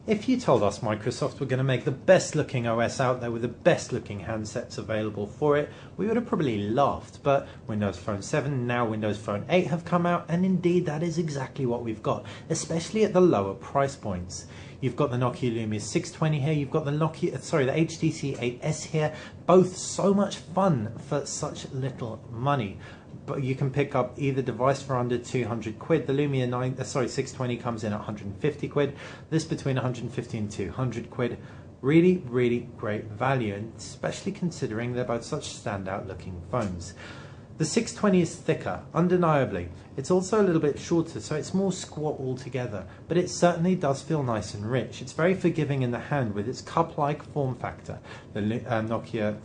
If you told us Microsoft were going to make the best looking OS out there with the best looking handsets available for it, we would have probably laughed. But Windows Phone 7 and now Windows Phone 8 have come out, and indeed that is exactly what we've got, especially at the lower price points. You've got the Nokia Lumia 620 here, you've got the HTC 8S here, both so much fun for such little money. But you can pick up either device for under 200 quid. The Lumia 620 comes in at 150 quid. This between 150 and 200 quid. Really, really great value, and especially considering they're both such standout looking phones. The 620 is thicker, undeniably. It's also a little bit shorter, so it's more squat altogether, but it certainly does feel nice and rich. It's very forgiving in the hand with its cup-like form factor. The Nokia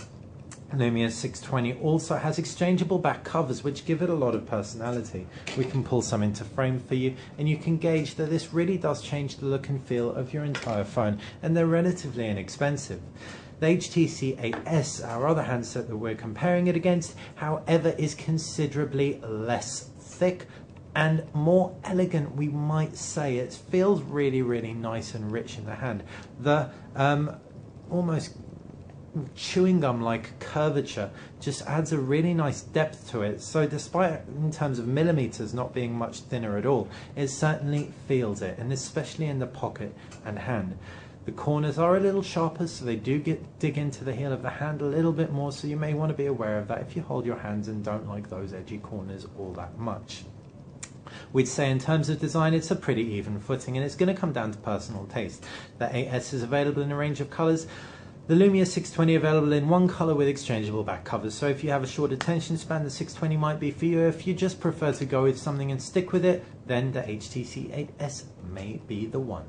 Lumia 620 also has exchangeable back covers which give it a lot of personality. We can pull some into frame for you, and you can gauge that this really does change the look and feel of your entire phone, and they're relatively inexpensive. The HTC 8S, our other handset that we're comparing it against, however, is considerably less thick and more elegant, we might say. It feels really, really nice and rich in the hand. The almost chewing gum like curvature just adds a really nice depth to it, so despite in terms of millimeters not being much thinner at all, it certainly feels it, and especially in the pocket and hand. The corners are a little sharper, so they do dig into the heel of the hand a little bit more, so you may want to be aware of that if you hold your hands and don't like those edgy corners all that much. We'd say in terms of design it's a pretty even footing, and it's going to come down to personal taste. The 8S is available in a range of colours. The Lumia 620 available in one colour with exchangeable back covers, so if you have a short attention span, the 620 might be for you. If you just prefer to go with something and stick with it, then the HTC 8S may be the one.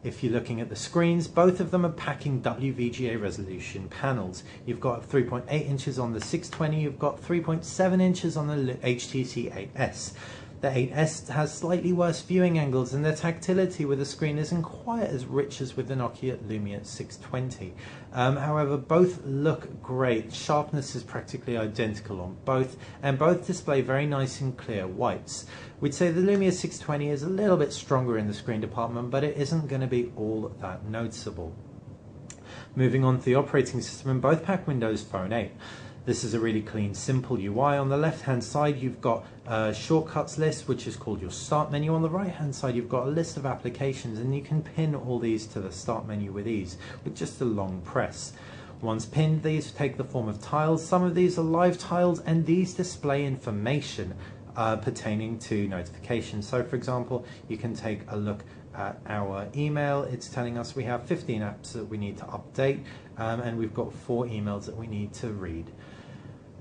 If you're looking at the screens, both of them are packing WVGA resolution panels. You've got 3.8 inches on the 620, you've got 3.7 inches on the HTC 8S. The 8S has slightly worse viewing angles, and the tactility with the screen isn't quite as rich as with the Nokia Lumia 620. However, both look great. Sharpness is practically identical on both, and both display very nice and clear whites. We'd say the Lumia 620 is a little bit stronger in the screen department, but it isn't going to be all that noticeable. Moving on to the operating system, and both pack Windows Phone 8. This is a really clean, simple UI. On the left-hand side, you've got a shortcuts list, which is called your start menu. On the right-hand side, you've got a list of applications, and you can pin all these to the start menu with ease with just a long press. Once pinned, these take the form of tiles. Some of these are live tiles, and these display information pertaining to notifications. So, for example, you can take a look at our email. It's telling us we have 15 apps that we need to update, and we've got 4 emails that we need to read.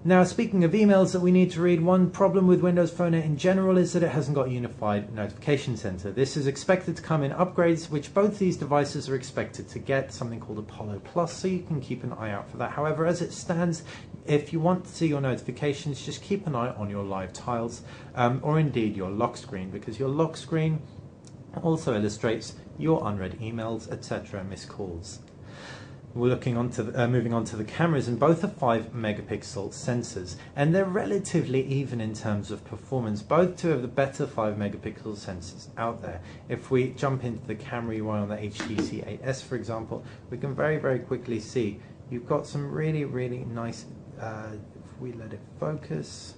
Now, speaking of emails that we need to read, one problem with Windows Phone 8 in general is that it hasn't got a unified notification center. This is expected to come in upgrades, which both these devices are expected to get, something called Apollo Plus, so you can keep an eye out for that. However, as it stands, if you want to see your notifications, just keep an eye on your live tiles, or indeed your lock screen, because your lock screen also illustrates your unread emails, etc., missed calls. We're moving on to the cameras, and both are 5 megapixel sensors, and they're relatively even in terms of performance. Both two of the better 5 megapixel sensors out there. If we jump into the camera UI on the HTC 8S, for example, we can very, very quickly see you've got some really, really nice, if we let it focus,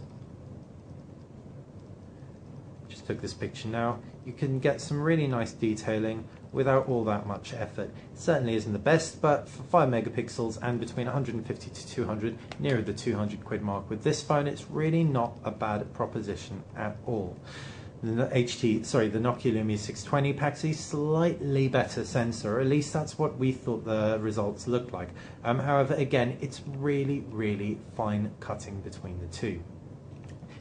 just took this picture now, you can get some really nice detailing without all that much effort. It certainly isn't the best, but for 5 megapixels and between 150 to 200, nearer the 200 quid mark with this phone, it's really not a bad proposition at all. The Nokia Lumia 620 packs a slightly better sensor, or at least that's what we thought the results looked like. However, again, it's really, really fine cutting between the two.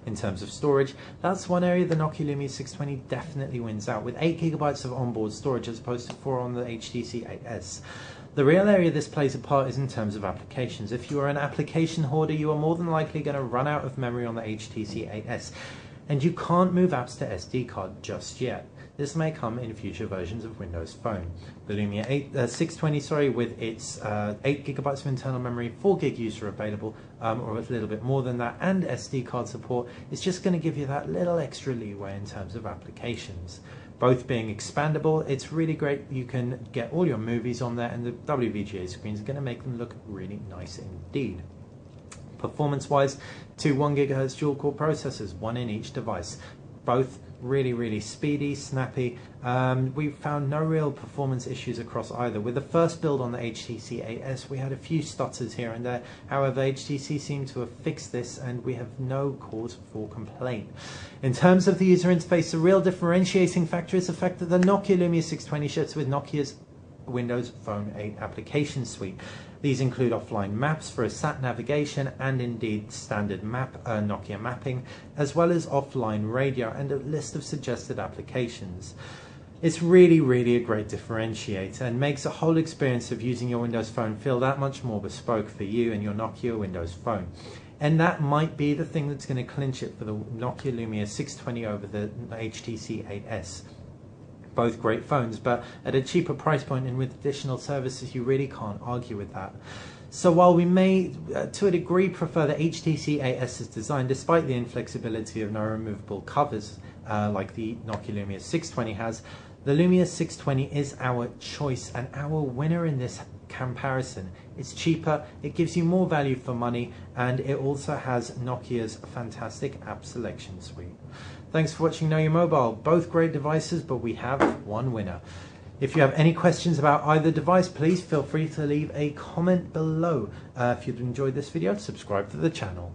In terms of storage, that's one area the Nokia Lumia 620 definitely wins out, with 8 GB of onboard storage as opposed to 4 on the HTC 8S. The real area this plays a part is in terms of applications. If you are an application hoarder, you are more than likely going to run out of memory on the HTC 8S, and you can't move apps to SD card just yet. this may come in future versions of Windows Phone. The Lumia 620 with its 8GB of internal memory, 4GB user available, or a little bit more than that, and SD card support is just going to give you that little extra leeway in terms of applications. Both being expandable, it's really great. You can get all your movies on there, and the WVGA screens are going to make them look really nice indeed. Performance-wise, two 1 GHz dual-core processors, one in each device. Both really speedy, snappy. We found no real performance issues across either. With the first build on the HTC 8S, we had a few stutters here and there. However, HTC seemed to have fixed this, and we have no cause for complaint. In terms of the user interface, the real differentiating factor is the fact that the Nokia Lumia 620 ships with Nokia's Windows Phone 8 application suite. These include offline maps for a sat navigation and indeed standard Nokia mapping, as well as offline radio and a list of suggested applications. It's really a great differentiator and makes the whole experience of using your Windows Phone feel that much more bespoke for you and your Nokia Windows Phone. And that might be the thing that's going to clinch it for the Nokia Lumia 620 over the HTC 8S. Both great phones, but at a cheaper price point and with additional services, you really can't argue with that. So while we may, to a degree, prefer the HTC 8S's design, despite the inflexibility of no removable covers like the Nokia Lumia 620 has, the Lumia 620 is our choice and our winner in this comparison. It's cheaper, it gives you more value for money, and it also has Nokia's fantastic app selection suite. Thanks for watching Know Your Mobile. Both great devices, but we have one winner. If you have any questions about either device, please feel free to leave a comment below. If you've enjoyed this video, subscribe to the channel.